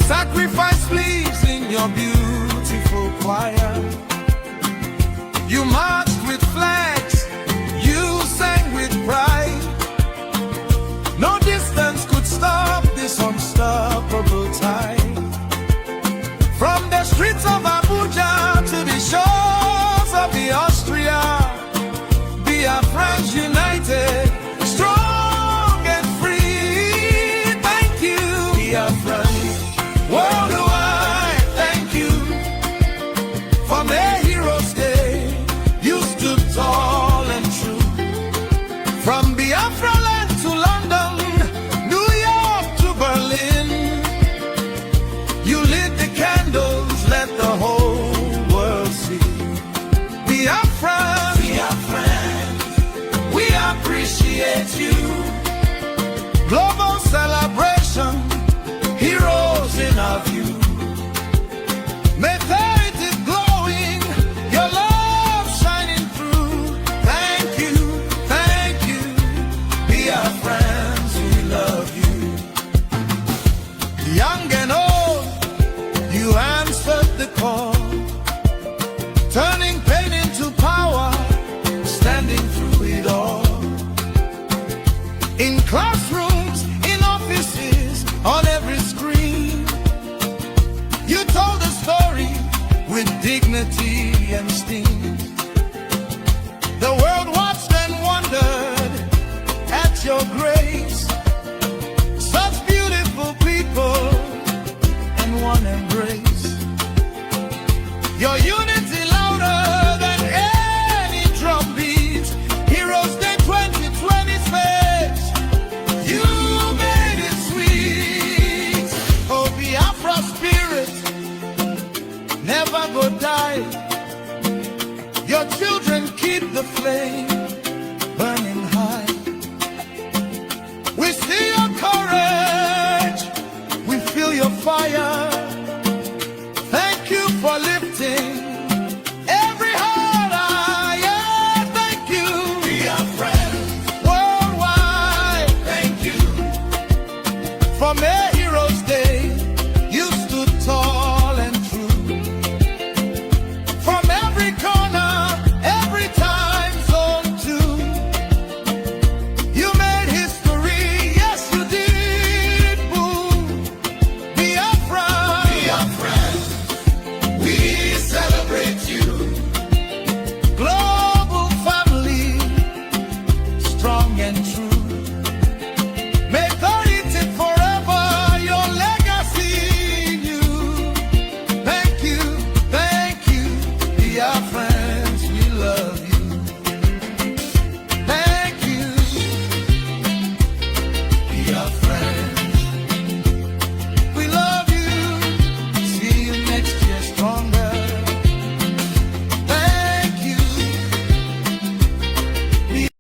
sacrifice please in your beautiful choir. You marched with flags, you sang with pride. No distance could stop this unstoppable tide. From the streets of Abuja to the shores of the Austria, Biafrans united, strong and free. Thank you, Biafrans. Worldwide, thank you for May Heroes Day. You stood tall and true. From Biafra land to London, New York to Berlin, you lit the candles, let the whole world see. Biafran, we appreciate you. Global celebration, heroes in our view. May it is glowing, your love shining through. Thank you, Biafrans, we love you. Young and old, you answered the call, turning pain into power, standing through it all. In classrooms, in offices, on every screen, you told the story with dignity and steam. The world watched and wondered at your grace. Such beautiful people in one embrace. Your unity louder than any drum beat. Heroes Day 2020 space. You made it sweet. Oh, Biafra spirit, never go die. Your children keep the flame.